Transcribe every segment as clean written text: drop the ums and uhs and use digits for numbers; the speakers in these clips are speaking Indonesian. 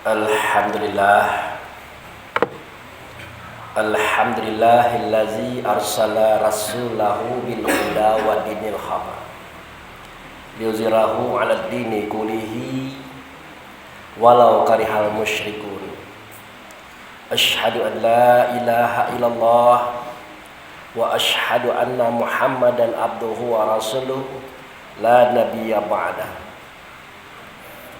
Alhamdulillah. Alhamdulillahillazi arsala rasulahu bil huda wa dinil haq liyuzhirahu 'alad dini kullihi walau karihal musyrikun. Asyhadu an la ilaha illallah wa asyhadu anna Muhammadan abduhu wa rasuluhu la nabiyya ba'da.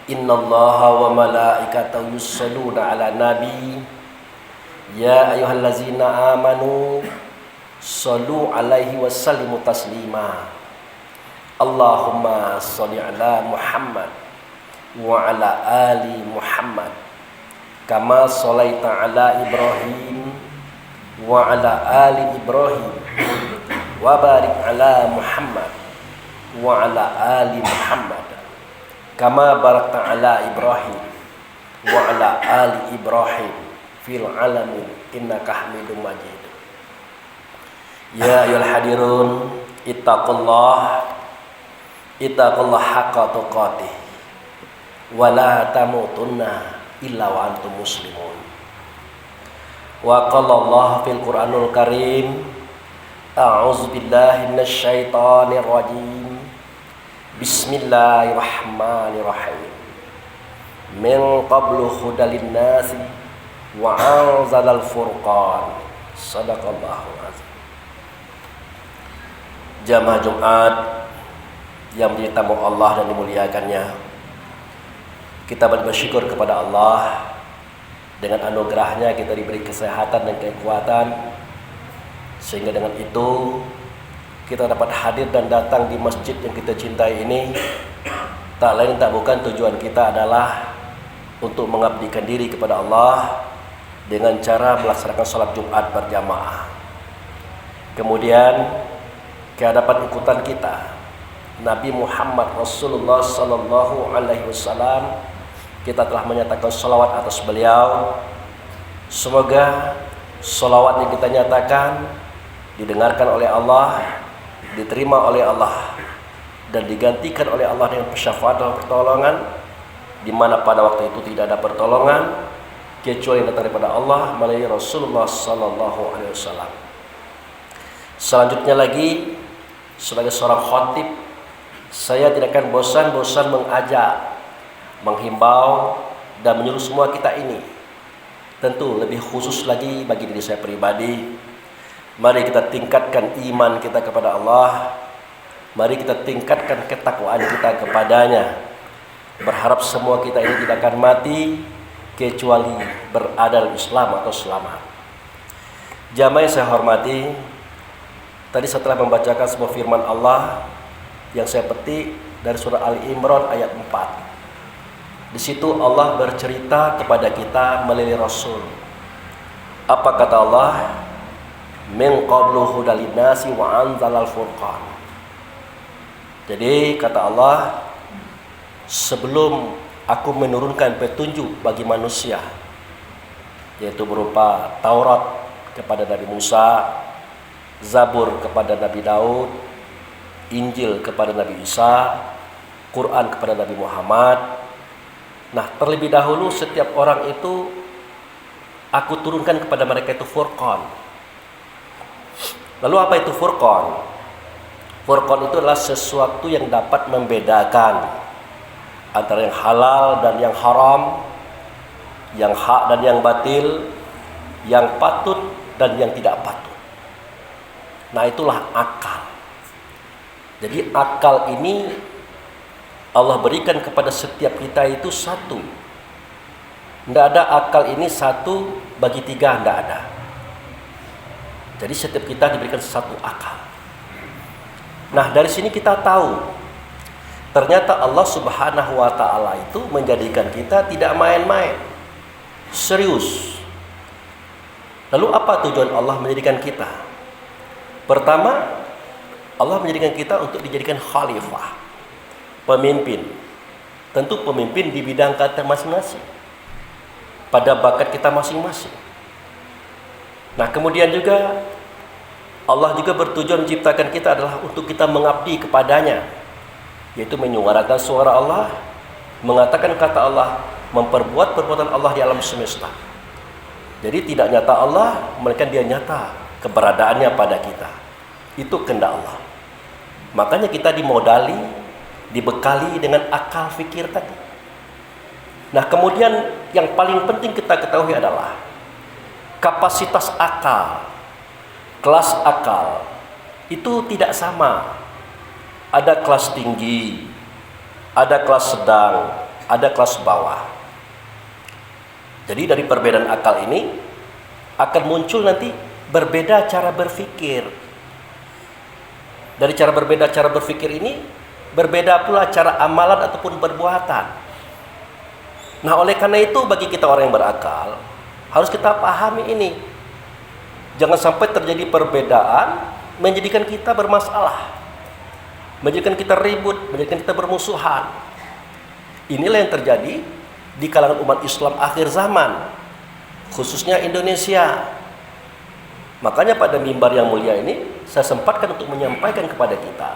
Innallaha wa malaikatahu yusholluna 'alan nabi. Ya ayyuhallazina amanu shollu 'alaihi wa sallimu taslima. Allahumma sholli 'ala Muhammad wa 'ala ali Muhammad kama sholaita 'ala Ibrahim wa 'ala ali Ibrahim wa barik 'ala Muhammad wa 'ala ali Muhammad kama barakta 'ala Ibrahim wa 'ala ali Ibrahim fil alamin innaka hamidum majid. Ya ayyuhal hadirun ittaqullah haqqa tuqatih wa la tamutunna illa wa antum muslimun. Wa qala Allah fil Qur'anul Karim, a'udzu billahi minasy syaithanir rajim. Bismillahirrahmanirrahim. Min qablu hudal linnasi wa anzalal furqan. Shadaqallahu azim. Jamaah Jumat yang menjadi tamu Allah dan dimuliakannya, kita bersyukur kepada Allah. Dengan anugerahnya kita diberi kesehatan dan kekuatan, sehingga dengan itu kita dapat hadir dan datang di masjid yang kita cintai ini. Tak lain tak bukan tujuan kita adalah untuk mengabdikan diri kepada Allah dengan cara melaksanakan sholat Jumat berjamaah. Kemudian kehadapan ikutan kita Nabi Muhammad Rasulullah Sallallahu Alaihi Wasallam, kita telah menyatakan sholawat atas beliau. Semoga sholawat yang kita nyatakan didengarkan oleh Allah, diterima oleh Allah, dan digantikan oleh Allah dengan syafaat dan pertolongan, di mana pada waktu itu tidak ada pertolongan kecuali datang daripada Allah melalui Rasulullah Sallallahu Alaihi Wasallam. Selanjutnya lagi, sebagai seorang khatib, saya tidak akan bosan-bosan mengajak, menghimbau, dan menyuruh semua kita ini, tentu lebih khusus lagi bagi diri saya pribadi, mari kita tingkatkan iman kita kepada Allah. Mari kita tingkatkan ketakwaan kita kepadanya. Berharap semua kita ini tidak akan mati kecuali berada dalam Islam atau selamat. Jamaah yang saya hormati, tadi setelah membacakan sebuah firman Allah yang saya petik dari surah Ali Imran ayat 4. Di situ Allah bercerita kepada kita melalui Rasul. Apa kata Allah? Min qablu hudal linnasi wa anzalal furqan. Jadi kata Allah, sebelum aku menurunkan petunjuk bagi manusia, yaitu berupa Taurat kepada Nabi Musa, Zabur kepada Nabi Daud, Injil kepada Nabi Isa, Quran kepada Nabi Muhammad. Nah, terlebih dahulu setiap orang itu aku turunkan kepada mereka itu Furqan. Lalu apa itu Furqan? Furqan itu adalah sesuatu yang dapat membedakan antara yang halal dan yang haram, yang hak dan yang batil, yang patut dan yang tidak patut. Nah, itulah akal. Jadi akal ini Allah berikan kepada setiap kita itu satu. Tidak ada akal ini satu bagi tiga, tidak ada. Jadi setiap kita diberikan satu akal. Nah, dari sini kita tahu ternyata Allah Subhanahu wa Ta'ala itu menjadikan kita tidak main-main, serius. Lalu apa tujuan Allah menjadikan kita? Pertama, Allah menjadikan kita untuk dijadikan khalifah, pemimpin. Tentu pemimpin di bidang kata masing-masing, pada bakat kita masing-masing. Nah, kemudian juga Allah juga bertujuan menciptakan kita adalah untuk kita mengabdi kepadanya, yaitu menyuarakan suara Allah, mengatakan kata Allah, memperbuat perbuatan Allah di alam semesta. Jadi tidak nyata Allah, melainkan dia nyata keberadaannya pada kita. Itu kehendak Allah. Makanya kita dimodali, dibekali dengan akal fikir tadi. Nah, kemudian yang paling penting kita ketahui adalah kapasitas akal, kelas akal itu tidak sama. Ada kelas tinggi, ada kelas sedang, ada kelas bawah. Jadi dari perbedaan akal ini akan muncul nanti berbeda cara berpikir. Dari cara berbeda cara berpikir ini berbeda pula cara amalan ataupun perbuatan. Nah, oleh karena itu bagi kita orang yang berakal harus kita pahami ini. Jangan sampai terjadi perbedaan menjadikan kita bermasalah, menjadikan kita ribut, menjadikan kita bermusuhan. Inilah yang terjadi di kalangan umat Islam akhir zaman, khususnya Indonesia. Makanya pada mimbar yang mulia ini saya sempatkan untuk menyampaikan kepada kita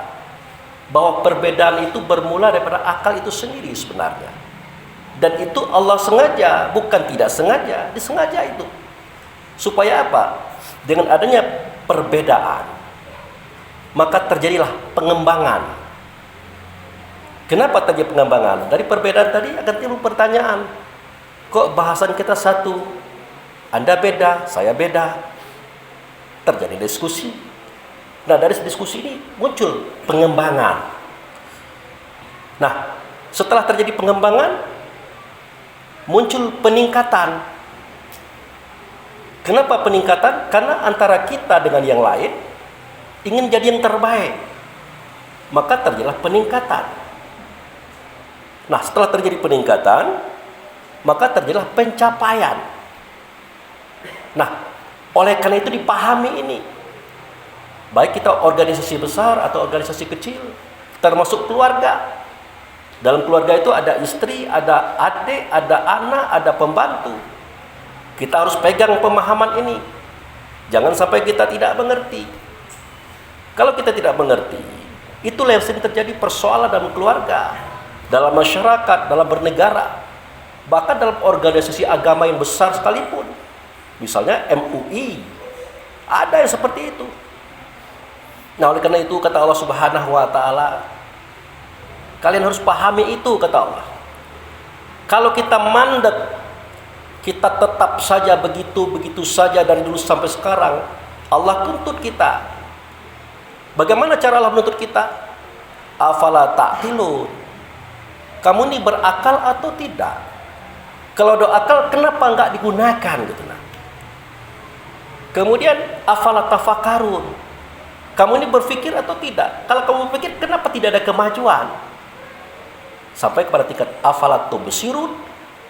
bahwa perbedaan itu bermula daripada akal itu sendiri sebenarnya. Dan itu Allah sengaja, bukan tidak sengaja, disengaja itu. Supaya apa? Dengan adanya perbedaan, maka terjadilah pengembangan. Kenapa terjadi pengembangan? Dari perbedaan tadi akan timbul pertanyaan. Kok bahasan kita satu? Anda beda, saya beda. Terjadi diskusi. Nah, dari diskusi ini muncul pengembangan. Nah, setelah terjadi pengembangan, muncul peningkatan. Kenapa peningkatan? Karena antara kita dengan yang lain ingin jadi yang terbaik. Maka terjadilah peningkatan. Nah, setelah terjadi peningkatan, maka terjadilah pencapaian. Nah, oleh karena itu dipahami ini. Baik kita organisasi besar atau organisasi kecil, termasuk keluarga. Dalam keluarga itu ada istri, ada adik, ada anak, ada pembantu. Kita harus pegang pemahaman ini. Jangan sampai kita tidak mengerti. Kalau kita tidak mengerti, itulah yang sering terjadi persoalan dalam keluarga, dalam masyarakat, dalam bernegara, bahkan dalam organisasi agama yang besar sekalipun. Misalnya MUI, ada yang seperti itu. Nah, oleh karena itu kata Allah Subhanahu wa taala, kalian harus pahami itu, kata Allah. Kalau kita mandek, kita tetap saja begitu saja dari dulu sampai sekarang, Allah tuntut kita. Bagaimana cara Allah menuntut kita? Afala ta'qilun. Kamu ini berakal atau tidak? Kalau ada akal, kenapa enggak digunakan gitu nah. Kemudian afala tafakarun. Kamu ini berpikir atau tidak? Kalau kamu berpikir, kenapa tidak ada kemajuan? Sampai kepada tingkat afala tubsirun,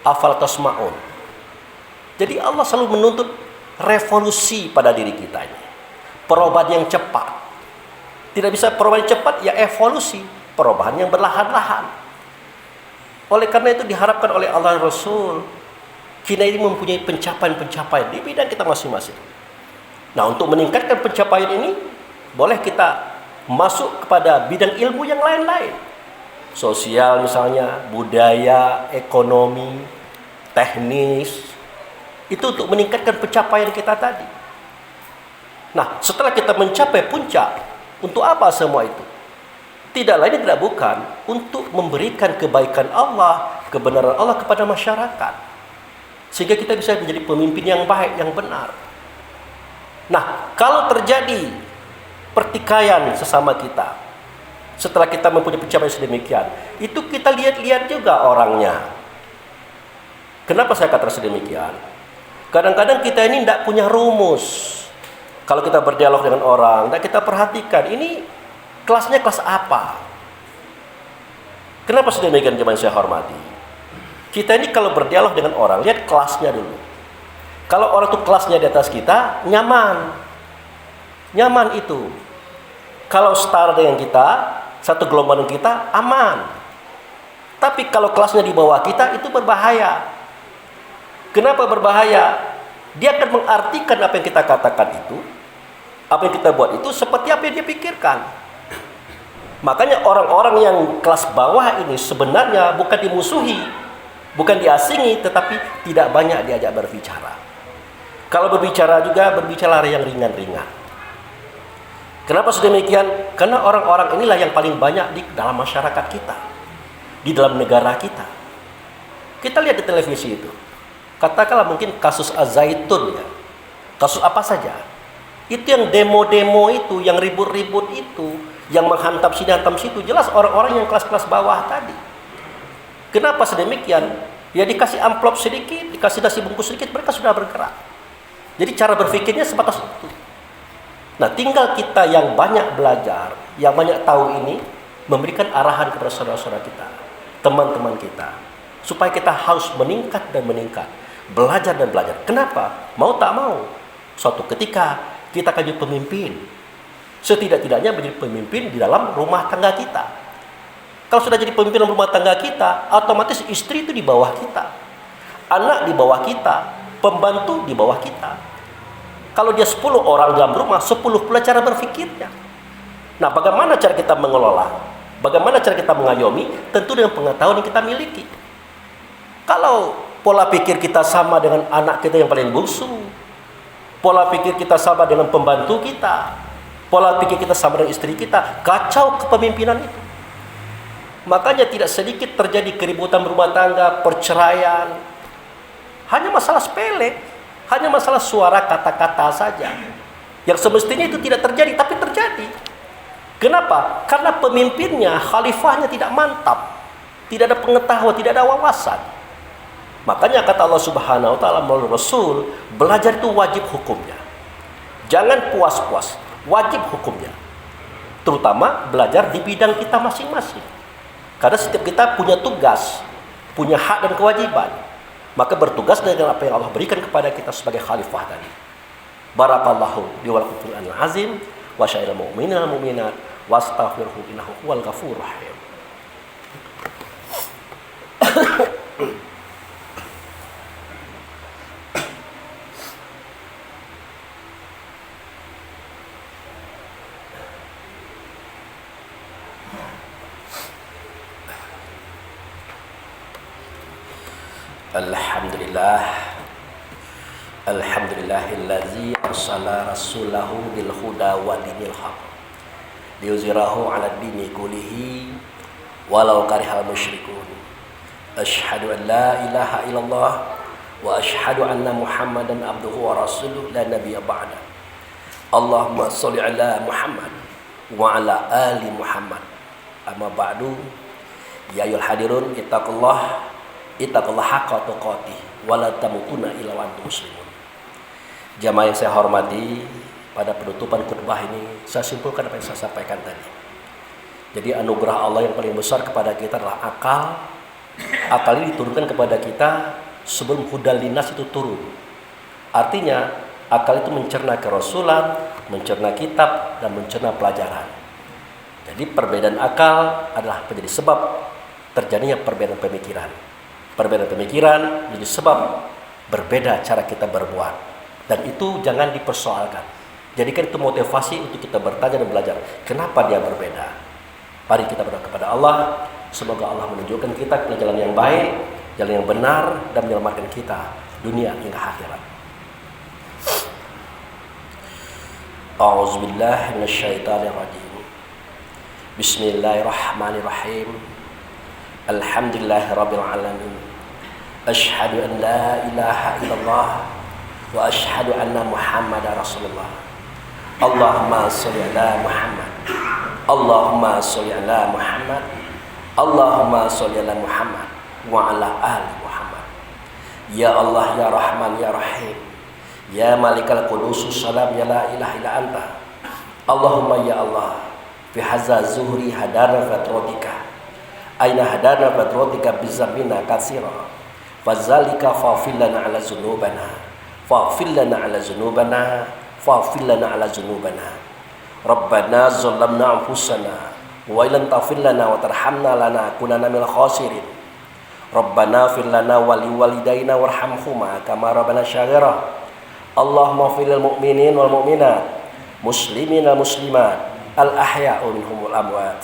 afala tasma'un. Jadi Allah selalu menuntut revolusi pada diri kita ini. Perubahan yang cepat. Tidak bisa perubahan yang cepat, ya evolusi. Perubahan yang berlahan-lahan. Oleh karena itu diharapkan oleh Allah Rasul, kita ini mempunyai pencapaian-pencapaian di bidang kita masing-masing. Nah, untuk meningkatkan pencapaian ini, boleh kita masuk kepada bidang ilmu yang lain-lain. Sosial misalnya, budaya, ekonomi, teknis. Itu untuk meningkatkan pencapaian kita tadi. Nah, setelah kita mencapai puncak, untuk apa semua itu? Tidak lain tidak bukan untuk memberikan kebaikan Allah, kebenaran Allah kepada masyarakat. Sehingga kita bisa menjadi pemimpin yang baik, yang benar. Nah, kalau terjadi pertikaian sesama kita, setelah kita mempunyai pencapaian sedemikian, itu kita lihat-lihat juga orangnya. Kenapa saya kata sedemikian? Kadang-kadang kita ini tidak punya rumus. Kalau kita berdialog dengan orang, tidak kita perhatikan, ini kelasnya kelas apa? Kenapa sedemikian jemaah saya hormati? Kita ini kalau berdialog dengan orang, lihat kelasnya dulu. Kalau orang itu kelasnya di atas kita, nyaman. Nyaman itu. Kalau setara dengan kita, satu gelombang dengan kita, aman. Tapi kalau kelasnya di bawah kita, itu berbahaya. Kenapa berbahaya? Dia akan mengartikan apa yang kita katakan itu, apa yang kita buat itu, seperti apa yang dia pikirkan. Makanya orang-orang yang kelas bawah ini sebenarnya bukan dimusuhi, Bukan diasingi, tetapi tidak banyak diajak berbicara. Kalau berbicara juga berbicara yang ringan-ringan. Kenapa sedemikian? Karena orang-orang inilah yang paling banyak di dalam masyarakat kita, di dalam negara kita. Kita lihat di televisi itu, katakanlah mungkin kasus Az-Zaitun ya, kasus apa saja. Itu yang demo-demo itu, yang ribut-ribut itu, yang menghantam sini hantam situ, jelas orang-orang yang kelas-kelas bawah tadi. Kenapa sedemikian? Ya dikasih amplop sedikit, dikasih nasi bungkus sedikit, mereka sudah bergerak. Jadi cara berpikirnya sebatas itu. Nah, tinggal kita yang banyak belajar, yang banyak tahu ini, memberikan arahan kepada saudara-saudara kita, teman-teman kita, supaya kita harus meningkat dan meningkat, belajar dan belajar. Kenapa? Mau tak mau, suatu ketika kita akan jadi pemimpin. Setidak-tidaknya menjadi pemimpin di dalam rumah tangga kita. Kalau sudah jadi pemimpin dalam rumah tangga kita, otomatis istri itu di bawah kita, anak di bawah kita, pembantu di bawah kita. Kalau dia 10 orang dalam rumah, 10 pula cara berfikirnya. Nah, bagaimana cara kita mengelola? Bagaimana cara kita mengayomi? Tentu dengan pengetahuan yang kita miliki. Kalau pola pikir kita sama dengan anak kita yang paling bungsu, pola pikir kita sama dengan pembantu kita, pola pikir kita sama dengan istri kita, kacau kepemimpinan itu. Makanya tidak sedikit terjadi keributan rumah tangga, perceraian. Hanya masalah sepele. Hanya masalah suara kata-kata saja. Yang semestinya itu tidak terjadi, tapi terjadi. Kenapa? Karena pemimpinnya, khalifahnya tidak mantap. Tidak ada pengetahuan, tidak ada wawasan. Makanya kata Allah Subhanahu wa taala melalui Rasul, belajar itu wajib hukumnya. Jangan puas-puas, wajib hukumnya. Terutama belajar di bidang kita masing-masing. Karena setiap kita punya tugas, punya hak dan kewajiban. Maka bertugas dengan apa yang Allah berikan kepada kita sebagai khalifah tadi. Barakallahu li wa lakum fil Qur'anil azim wa sya'iril mu'minina wal mu'minat wastaghfirhu innahu huwal ghafurur rahim. Alhamdulillah, alhamdulillahillazi arsala rasulahu bil huda wa dinil haq liyuzhirahu 'ala dini kullihi walau karihal musyrikun. Asyhadu an la ilaha illallah wa asyhadu anna Muhammadan abduhu wa rasuluhu la nabiyya ba'da. Allahumma shalli 'ala Muhammad wa 'ala ali Muhammad. Amma ba'du, ya ayyuhal hadirun ittaqullah haqqa tuqatih wa la tamutunna illa wa antum muslimun. Jamaah yang saya hormati, pada penutupan khutbah ini saya simpulkan apa yang saya sampaikan tadi. Jadi anugerah Allah yang paling besar kepada kita adalah akal. Akal ini diturunkan kepada kita sebelum hudal linas itu turun. Artinya akal itu mencerna kerasulan, mencerna kitab, dan mencerna pelajaran. Jadi perbedaan akal adalah menjadi sebab terjadinya perbedaan pemikiran. Perbedaan pemikiran menjadi sebab berbeda cara kita berbuat, dan itu jangan dipersoalkan. Jadikan itu motivasi untuk kita bertanya dan belajar kenapa dia berbeda. Mari kita berdoa kepada Allah, semoga Allah menunjukkan kita ke jalan yang baik, jalan yang benar, dan menyelamatkan kita dunia hingga akhirat. A'udzubillahi minasyaitonirrajim. Bismillahirrahmanirrahim. Alhamdulillahirabbil alamin. Asyhadu an la ilaha illallah wa asyhadu anna Muhammadar Rasulullah. Allahumma shalli ala Muhammad. Allahumma shalli ala Muhammad. Allahumma shalli ala Muhammad wa ala ali Muhammad. Ya Allah, ya Rahman, ya Rahim, ya Malikal Qudusus Salam, ya la ilaha illa anta. Allahumma ya Allah, fi hadza zuhri hadana fatrotika. Aina hadana fatrotika bizamina katsira. Fazalika faghfir lana ala dzunubana, faghfir lana ala dzunubana, faghfir lana ala dzunubana. Rabbana zalamna anfusana wa illam taghfir lana wa tarhamna lanakunanna minal khasirin. Rabbana ighfir lana wa liwalidayna warhamhuma kama rabbana shaghira. Allahumma ighfir lil mu'minin wal mu'minat, muslimin wal muslimat, al ahya'u minhum wal amwat.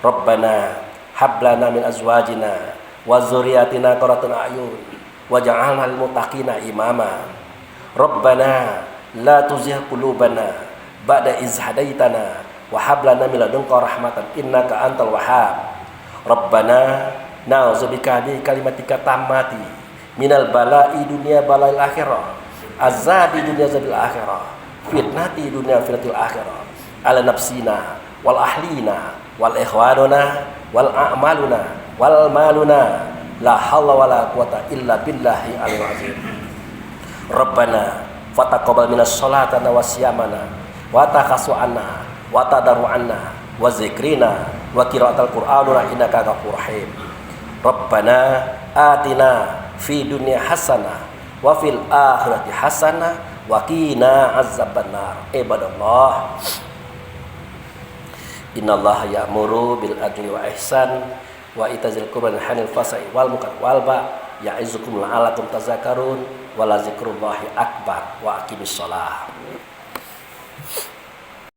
Rabbana hab lana min azwajina wa dzurriyyatina qurrata a'yun waj'alna lil muttaqina imama. Rabbana la tuzigh qulubana ba'da idh hadaitana wa hab lana min ladunka rahmatan innaka antal wahhab. Rabbana na'udzubika bi kalimatika tammati minal bala'i dunya bala'il akhirah azabi dunya azabil akhirah fitnati dunya fitnatil akhirah ala nafsina wal ahlina wal ikhwanuna wal a'maluna wal maluna la haula wala quwata illa billahi alil azim. Rabbana fataqabbal minas sholatana wa siyamana wa takasu'ana wa tadarru'ana wa zikrina wa qiraatal qur'anuna innaka ghafurur rahim. Rabbana atina fi dunya hasanah wa fil akhirati hasanah wa qina azabannar. Ibadallah, innallaha ya'muru bil adli wa ihsan wa itazil qurban hanil fasai wal munkar wal ba ya'izukum la'allakum tazakkarun wa la zikrullahi akbar wa aqimis shalah.